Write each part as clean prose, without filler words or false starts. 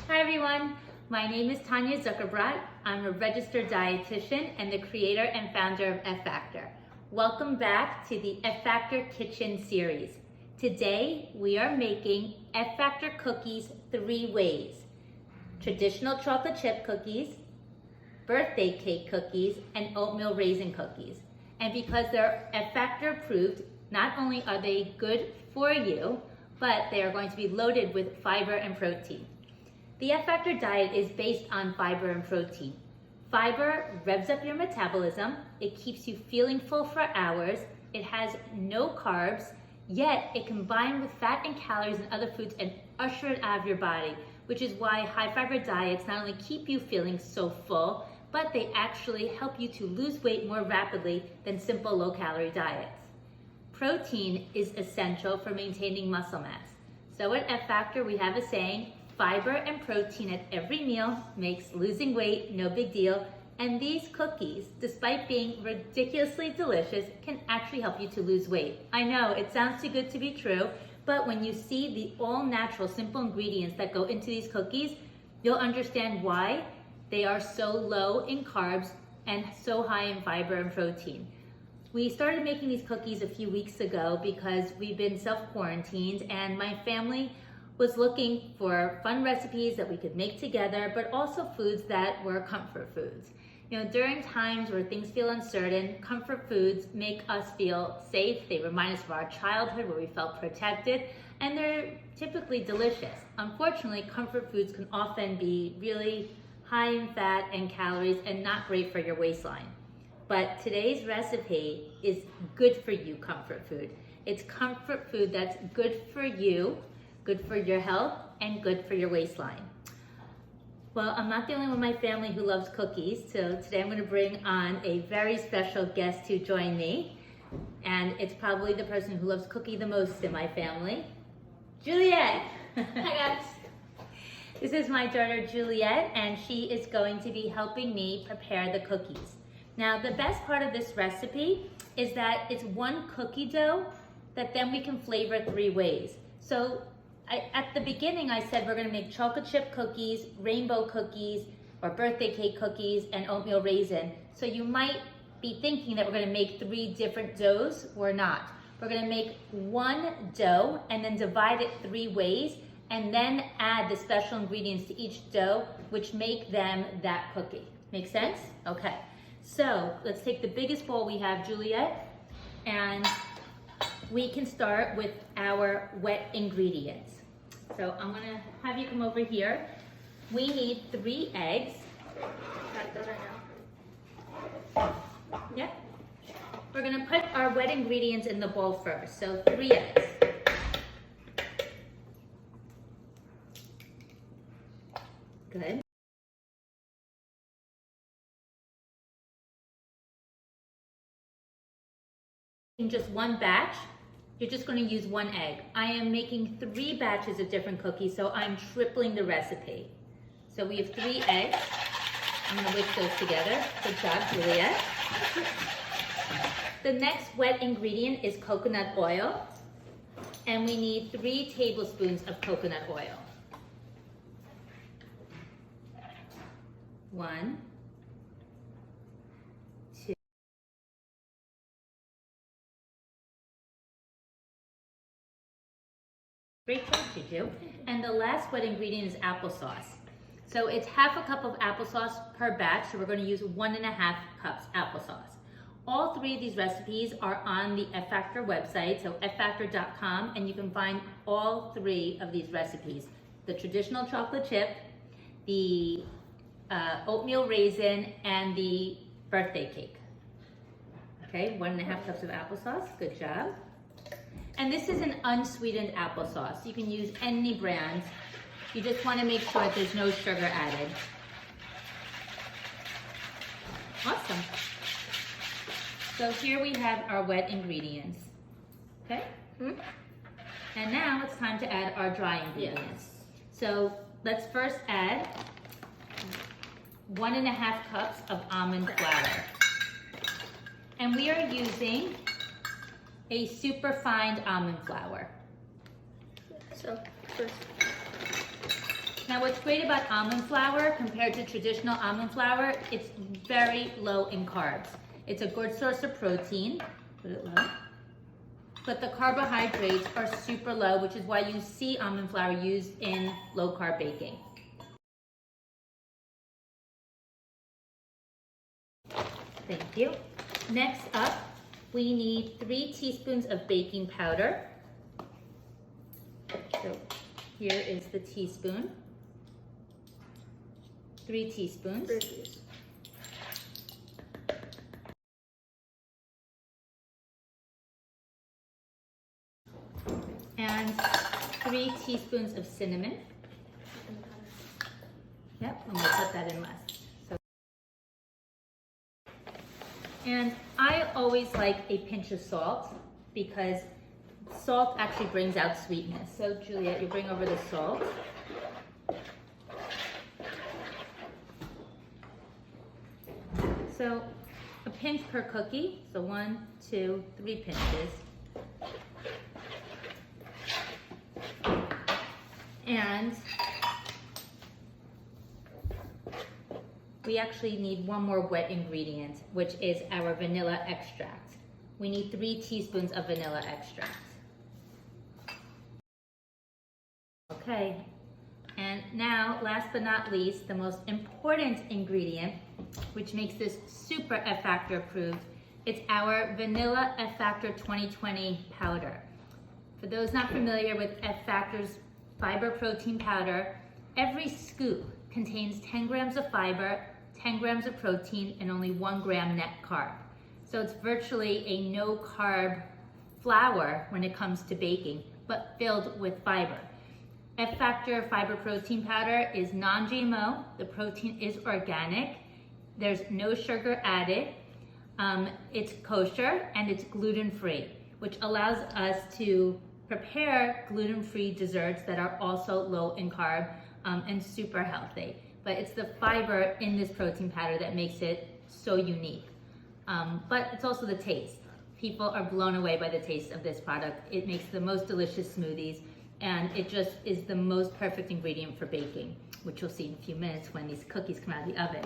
Hi everyone, my name is Tanya Zuckerbrot. I'm a registered dietitian and the creator and founder of F Factor. Welcome back to the F Factor Kitchen series. Today we are making F Factor cookies 3 ways. Traditional chocolate chip cookies, birthday cake cookies, and oatmeal raisin cookies. And because they're F Factor approved, not only are they good for you, but they are going to be loaded with fiber and protein. The F Factor diet is based on fiber and protein. Fiber revs up your metabolism, it keeps you feeling full for hours, it has no carbs, yet it can bind with fat and calories and other foods and usher it out of your body, which is why high fiber diets not only keep you feeling so full, but they actually help you to lose weight more rapidly than simple low-calorie diets. Protein is essential for maintaining muscle mass. So at F Factor, we have a saying, fiber and protein at every meal makes losing weight no big deal. And these cookies, despite being ridiculously delicious, can actually help you to lose weight. I know, it sounds too good to be true, but when you see the all-natural, simple ingredients that go into these cookies, you'll understand why they are so low in carbs and so high in fiber and protein. We started making these cookies a few weeks ago because we've been self-quarantined and my family was looking for fun recipes that we could make together, but also foods that were comfort foods. You know, during times where things feel uncertain, comfort foods make us feel safe. They remind us of our childhood where we felt protected, and they're typically delicious. Unfortunately, comfort foods can often be really high in fat and calories and not great for your waistline. But today's recipe is good for you comfort food. It's comfort food that's good for you, good for your health, and good for your waistline. Well, I'm not the only one in my family who loves cookies, so today I'm going to bring on a very special guest to join me. And it's probably the person who loves cookie the most in my family, Juliet. Hi guys. This is my daughter Juliet, and she is going to be helping me prepare the cookies. Now, the best part of this recipe is that it's one cookie dough that then we can flavor 3 ways. So at the beginning, I said we're going to make chocolate chip cookies, rainbow cookies, or birthday cake cookies, and oatmeal raisin. So you might be thinking that we're going to make 3 different doughs. We're not. We're going to make one dough and then divide it 3 ways, and then add the special ingredients to each dough, which make them that cookie. Make sense? Okay. So let's take the biggest bowl we have, Juliet, and we can start with our wet ingredients. So I'm gonna have you come over here. We need 3 eggs. Those are now. Yep. We're gonna put our wet ingredients in the bowl first. So 3 eggs. Good. In just one batch, you're just going to use 1 egg. I am making 3 batches of different cookies, so I'm tripling the recipe. So we have 3 eggs. I'm going to whisk those together. Good job, Juliet. The next wet ingredient is coconut oil, and we need 3 tablespoons of coconut oil. 1, 2. Great job, Juju. And the last wet ingredient is applesauce. So it's half a cup of applesauce per batch, so we're going to use 1.5 cups applesauce. All 3 of these recipes are on the F Factor website, so ffactor.com, and you can find all 3 of these recipes. The traditional chocolate chip, the oatmeal raisin, and the birthday cake. Okay, 1.5 cups of applesauce, good job. And this is an unsweetened applesauce. You can use any brand. You just want to make sure that there's no sugar added. Awesome. So here we have our wet ingredients. Okay? And now it's time to add our dry ingredients. Yes. So let's first add 1.5 cups of almond flour. And we are using a super fine almond flour. So first Now what's great about almond flour compared to traditional almond flour, it's very low in carbs. It's a good source of protein, put it low, but the carbohydrates are super low, which is why you see almond flour used in low carb baking. Thank you. Next up, we need 3 teaspoons of baking powder. So here is the teaspoon. 3 teaspoons. And 3 teaspoons of cinnamon. Yep, and we'll put that in last. And I always like a pinch of salt because salt actually brings out sweetness. So Juliet, you bring over the salt. So a pinch per cookie. So 1, 2, 3 pinches. And we actually need one more wet ingredient, which is our vanilla extract. We need 3 teaspoons of vanilla extract. Okay, and now, last but not least, the most important ingredient, which makes this super F-Factor approved, it's our Vanilla F-Factor 2020 powder. For those not familiar with F-Factor's fiber protein powder, every scoop contains 10 grams of fiber, 10 grams of protein, and only 1 gram net carb. So it's virtually a no carb flour when it comes to baking, but filled with fiber. F-Factor fiber protein powder is non-GMO, the protein is organic, there's no sugar added, it's kosher, and it's gluten-free, which allows us to prepare gluten-free desserts that are also low in carb and super healthy. But it's the fiber in this protein powder that makes it so unique. But it's also the taste. People are blown away by the taste of this product. It makes the most delicious smoothies, and it just is the most perfect ingredient for baking, which you'll see in a few minutes when these cookies come out of the oven.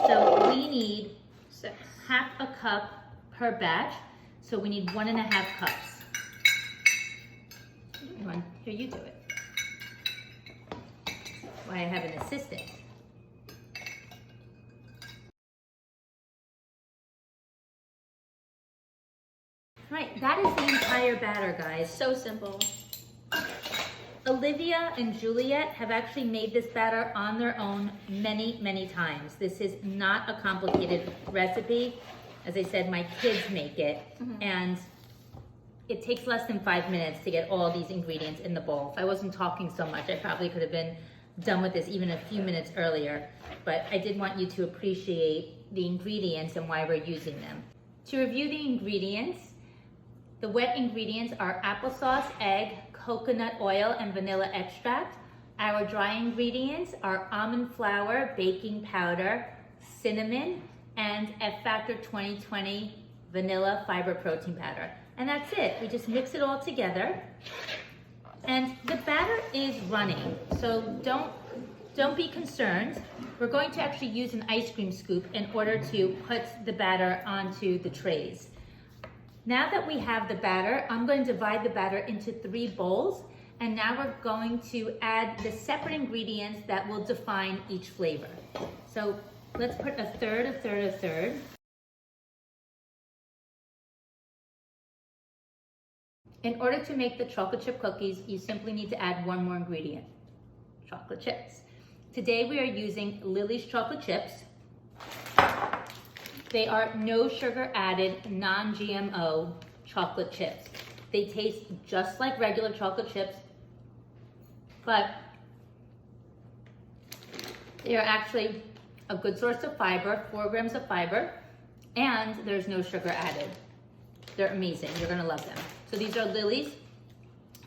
So we need 6. half a cup per batch, so we need 1.5 cups. Here, you do it. Why I have an assistant. Right, that is the entire batter, guys. So simple. Olivia and Juliet have actually made this batter on their own many, many times. This is not a complicated recipe. As I said, my kids make it, and it takes less than 5 minutes to get all these ingredients in the bowl. If I wasn't talking so much, I probably could have been done with this even a few minutes earlier, but I did want you to appreciate the ingredients and why we're using them. To review the ingredients, the wet ingredients are applesauce, egg, coconut oil, and vanilla extract. Our dry ingredients are almond flour, baking powder, cinnamon, and F-Factor 2020 vanilla fiber protein powder. And that's it. We just mix it all together. And the batter is running, so don't be concerned. We're going to actually use an ice cream scoop in order to put the batter onto the trays. Now that we have the batter, I'm going to divide the batter into 3 bowls, and now we're going to add the separate ingredients that will define each flavor. So let's put a third, a third, a third. In order to make the chocolate chip cookies, you simply need to add 1 more ingredient, chocolate chips. Today we are using Lily's chocolate chips. They are no sugar added, non-GMO chocolate chips. They taste just like regular chocolate chips, but they are actually a good source of fiber, 4 grams of fiber, and there's no sugar added. They're amazing, you're gonna love them. So these are Lily's,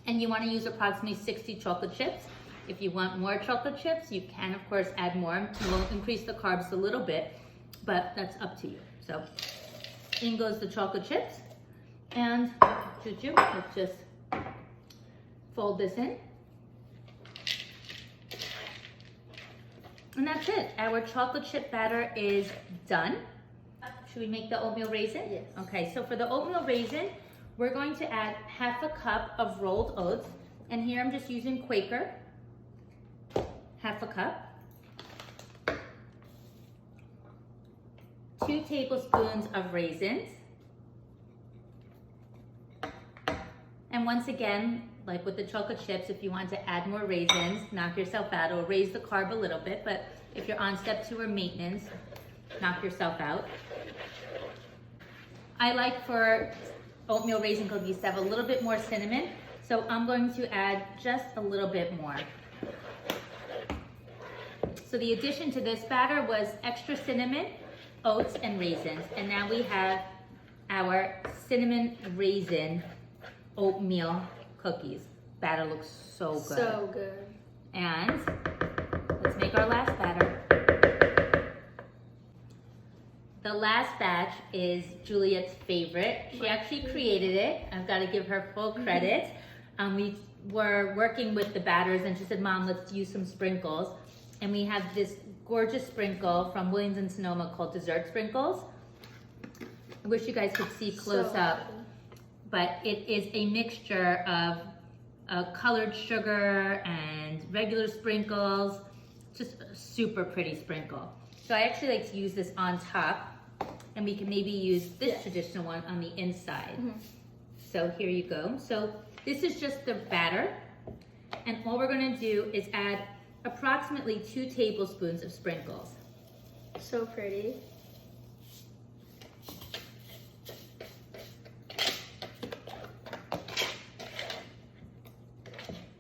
and you wanna use approximately 60 chocolate chips. If you want more chocolate chips, you can of course add more. We'll increase the carbs a little bit, but that's up to you. So in goes the chocolate chips, and Juju, let's just fold this in. And that's it. Our chocolate chip batter is done. Should we make the oatmeal raisin? Yes. Okay, so for the oatmeal raisin, we're going to add half a cup of rolled oats. And here I'm just using Quaker, half a cup. 2 tablespoons of raisins. And once again, like with the chocolate chips, if you want to add more raisins, knock yourself out. It'll raise the carb a little bit, but if you're on step 2 or maintenance, knock yourself out. I like for oatmeal raisin cookies to have a little bit more cinnamon, so I'm going to add just a little bit more. So the addition to this batter was extra cinnamon, oats, and raisins. And now we have our cinnamon raisin oatmeal cookies. Batter looks so good. So good. And let's make our last batter. The last batch is Juliet's favorite. She actually created it. I've got to give her full credit. We were working with the batters and she said, Mom, let's use some sprinkles. And we have this gorgeous sprinkle from Williams and Sonoma called dessert sprinkles. I wish you guys could see close up, but it is a mixture of colored sugar and regular sprinkles. Just a super pretty sprinkle. So I actually like to use this on top, and we can maybe use this traditional one on the inside. So here you go. So this is just the batter, and all we're gonna do is add approximately 2 tablespoons of sprinkles. So pretty.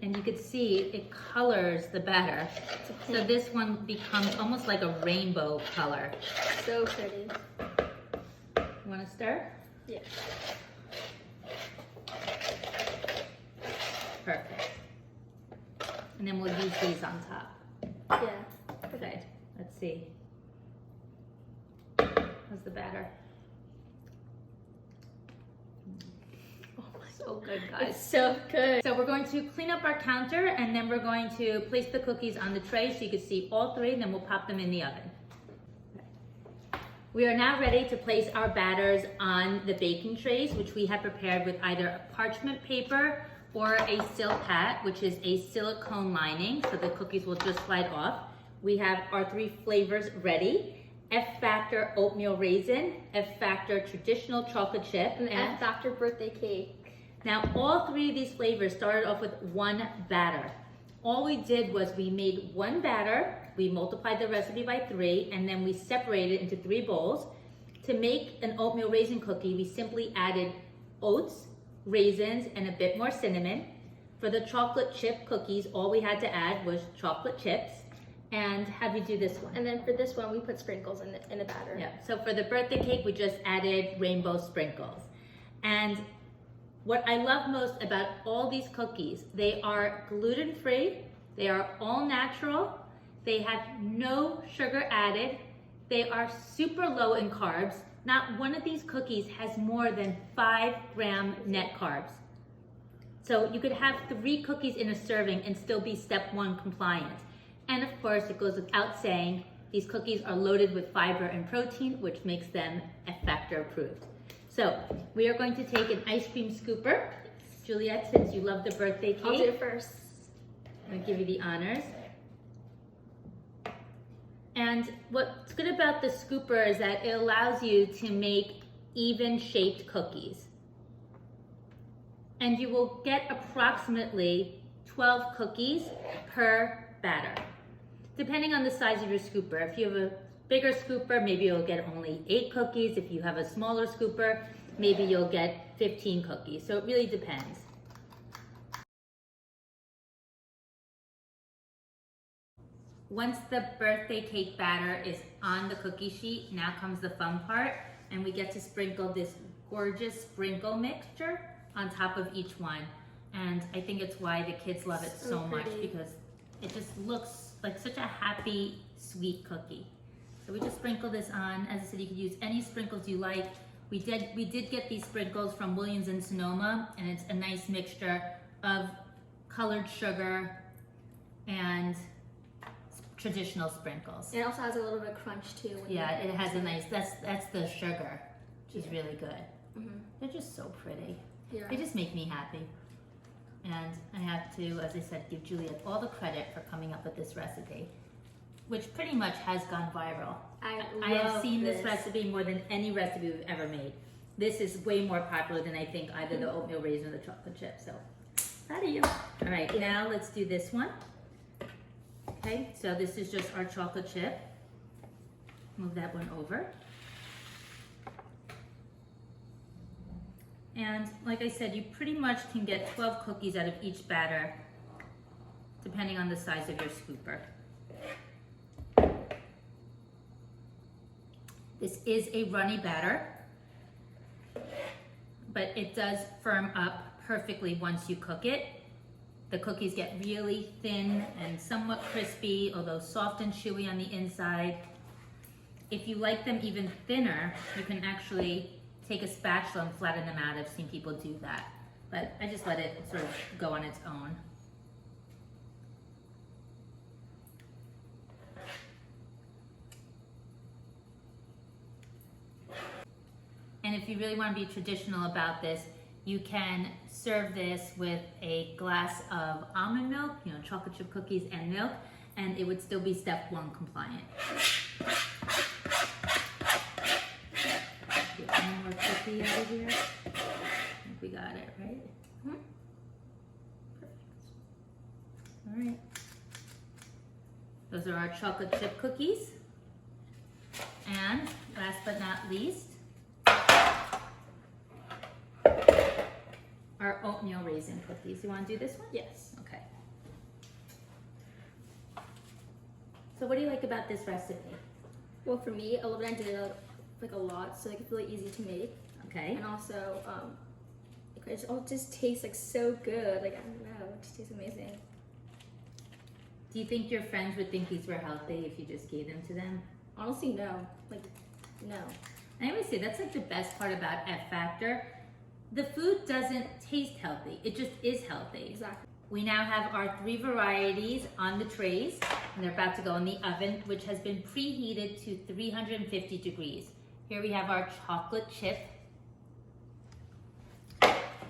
And you can see it colors the batter. So this one becomes almost like a rainbow color. So pretty. You wanna stir? Yeah. Perfect. And then we'll use these on top. Yeah. Okay, let's see. How's the batter? So good, guys. It's so good. So we're going to clean up our counter, and then we're going to place the cookies on the tray so you can see all 3, and then we'll pop them in the oven. We are now ready to place our batters on the baking trays, which we have prepared with either parchment paper or a silk hat, which is a silicone lining, so the cookies will just slide off. We have our 3 flavors ready. F Factor Oatmeal Raisin, F Factor Traditional Chocolate Chip, And the F Factor birthday cake. Now, all 3 of these flavors started off with 1 batter. All we did was we made 1 batter, we multiplied the recipe by 3, and then we separated it into 3 bowls. To make an oatmeal raisin cookie, we simply added oats, raisins, and a bit more cinnamon. For the chocolate chip cookies, all we had to add was chocolate chips. And have you do this one? And then for this one, we put sprinkles in the batter. Yeah, so for the birthday cake, we just added rainbow sprinkles. And what I love most about all these cookies, they are gluten-free, they are all natural, they have no sugar added, they are super low in carbs. Not one of these cookies has more than 5 gram net carbs. So you could have 3 cookies in a serving and still be step 1 compliant. And of course, it goes without saying, these cookies are loaded with fiber and protein, which makes them F Factor approved. So we are going to take an ice cream scooper. Juliet, since you love the birthday cake, I'll do it first. I'm gonna give you the honors. And what's good about the scooper is that it allows you to make even shaped cookies. And you will get approximately 12 cookies per batter, depending on the size of your scooper. If you have a bigger scooper, maybe you'll get only 8 cookies. If you have a smaller scooper, maybe you'll get 15 cookies. So it really depends. Once the birthday cake batter is on the cookie sheet, now comes the fun part, and we get to sprinkle this gorgeous sprinkle mixture on top of each one. And I think it's why the kids love it so much, because it just looks like such a happy, sweet cookie. So we just sprinkle this on. As I said, you could use any sprinkles you like. We did get these sprinkles from Williams and Sonoma, and it's a nice mixture of colored sugar and traditional sprinkles. And it also has a little bit of crunch too. Yeah, it has a nice, that's the sugar, which is really good. Mm-hmm. They're just so pretty. Yeah. They just make me happy. And I have to, as I said, give Juliet all the credit for coming up with this recipe, which pretty much has gone viral. I have seen this recipe more than any recipe we've ever made. This is way more popular than I think either the oatmeal raisin or the chocolate chip. So, proud of you. All right, now let's do this one. Okay, so this is just our chocolate chip. Move that one over. And like I said, you pretty much can get 12 cookies out of each batter, depending on the size of your scooper. This is a runny batter, but it does firm up perfectly once you cook it. The cookies get really thin and somewhat crispy, although soft and chewy on the inside. If you like them even thinner, you can actually take a spatula and flatten them out. I've seen people do that, but I just let it sort of go on its own. And if you really want to be traditional about this, you can serve this with a glass of almond milk, chocolate chip cookies and milk, and it would still be step 1 compliant. Get one more cookie out of here. I think we got it, right? Perfect. All right. Those are our chocolate chip cookies. And last but not least, our oatmeal raisin cookies. You want to do this one? Yes. Okay. So what do you like about this recipe? Well, for me, I love that I did it like a lot, so it's really easy to make. Okay. And also, it all just tastes like so good. Like, I don't know, it just tastes amazing. Do you think your friends would think these were healthy if you just gave them to them? Honestly, no. Like, no. I always say that's like the best part about F Factor. The food doesn't taste healthy. It just is healthy. Exactly. We now have our 3 varieties on the trays, and they're about to go in the oven, which has been preheated to 350 degrees. Here we have our chocolate chip.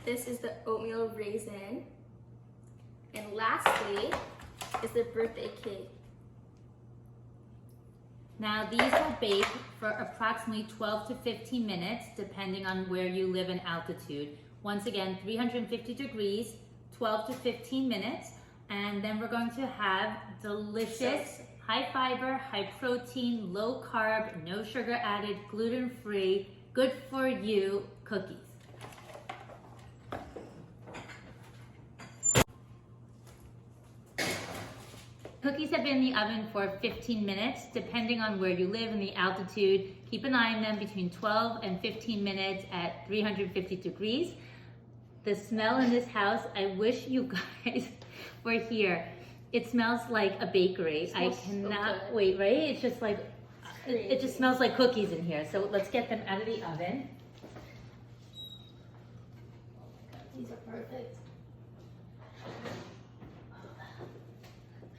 This is the oatmeal raisin. And lastly is the birthday cake. Now these will bake for approximately 12 to 15 minutes, depending on where you live in altitude. Once again, 350 degrees, 12 to 15 minutes, and then we're going to have delicious, high fiber, high protein, low carb, no sugar added, gluten-free, good for you cookies. Cookies have been in the oven for 15 minutes, depending on where you live and the altitude. Keep an eye on them between 12 and 15 minutes at 350 degrees. The smell in this house, I wish you guys were here. It smells like a bakery. I cannot wait, right? It's just like, it just smells like cookies in here. So let's get them out of the oven. These are perfect.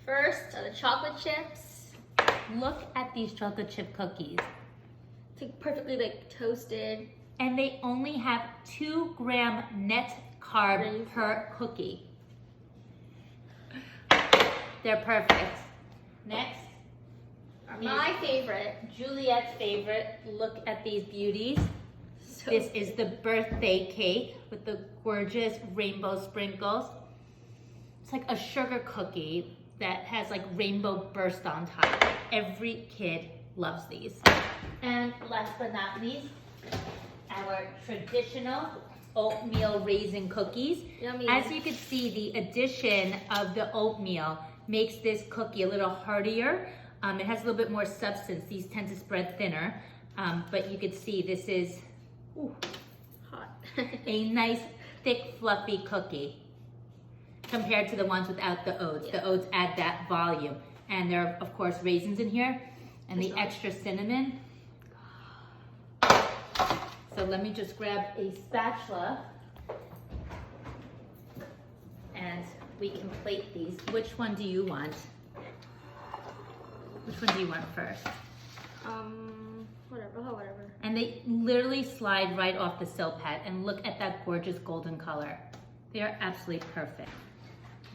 First are the chocolate chips. Look at these chocolate chip cookies. It's like perfectly like toasted. And they only have 2 gram net carb per cookie. They're perfect. Next, My favorite. Juliet's favorite. Look at these beauties. So This is the birthday cake with the gorgeous rainbow sprinkles. It's like a sugar cookie that has like rainbow burst on top. Every kid loves these. And last but not least, our traditional oatmeal raisin cookies. Yummy. As you can see, the addition of the oatmeal makes this cookie a little heartier. It has a little bit more substance. These tend to spread thinner, but you can see this is hot. a nice, thick, fluffy cookie compared to the ones without the oats. Yeah. The oats add that volume. And there are, of course, raisins in here and the extra cinnamon. So let me just grab a spatula and we can plate these. Which one do you want? Which one do you want first? Whatever. Oh, whatever. And they literally slide right off the Silpat, and look at that gorgeous golden color. They are absolutely perfect.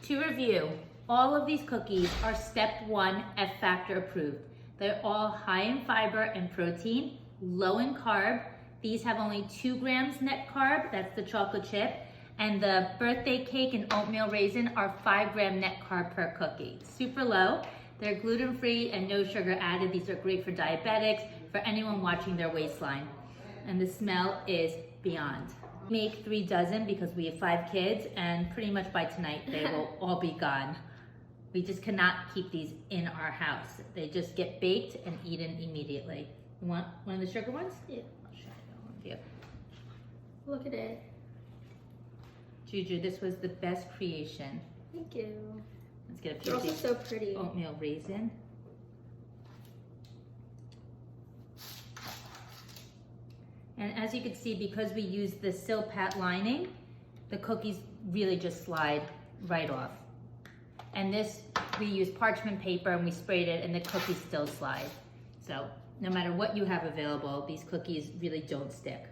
To review, all of these cookies are step 1 F Factor approved. They're all high in fiber and protein, low in carb. These have only 2 grams net carb, that's the chocolate chip, and the birthday cake and oatmeal raisin are 5 gram net carb per cookie. Super low. They're gluten-free and no sugar added. These are great for diabetics, for anyone watching their waistline. And the smell is beyond. Make 3 dozen because we have 5 kids, and pretty much by tonight they will all be gone. We just cannot keep these in our house. They just get baked and eaten immediately. You want one of the sugar ones? Yeah. I'll show you one of you. Look at it. Juju, this was the best creation. Thank you. Let's get a They're few also of these. so pretty. Oatmeal raisin. And as you can see, because we use the Silpat lining, the cookies really just slide right off. And this, we use parchment paper and we sprayed it and the cookies still slide. So no matter what you have available, these cookies really don't stick.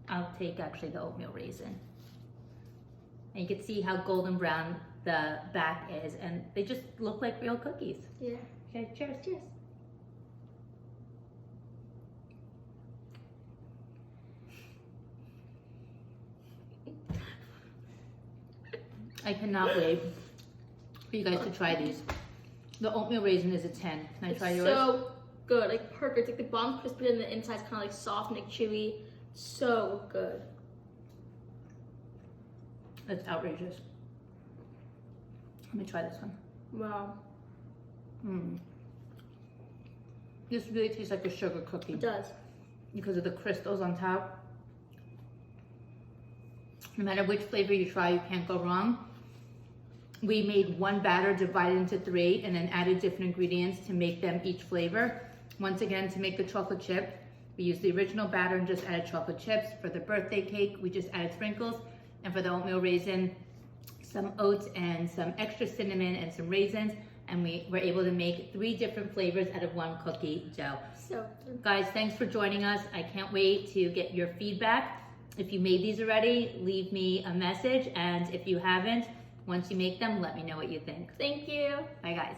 I'll take actually the oatmeal raisin. And you can see how golden brown the back is, and they just look like real cookies. Yeah. Okay, cheers. Cheers. I cannot wait for you guys to try these. The oatmeal raisin is a 10. Can I try yours? So good, like perfect. Like the bottom's crispy and the inside's kind of like soft and like chewy. So good. That's outrageous. Let me try this one. Wow. This really tastes like a sugar cookie. It does. Because of the crystals on top. No matter which flavor you try, you can't go wrong. We made one batter divided into 3 and then added different ingredients to make them each flavor. Once again, to make the chocolate chip, we used the original batter and just added chocolate chips. For the birthday cake, we just added sprinkles. And for the oatmeal raisin, some oats and some extra cinnamon and some raisins. And we were able to make 3 different flavors out of 1 cookie dough. So good. Guys, thanks for joining us. I can't wait to get your feedback. If you made these already, leave me a message. And if you haven't, once you make them, let me know what you think. Thank you. Bye, guys.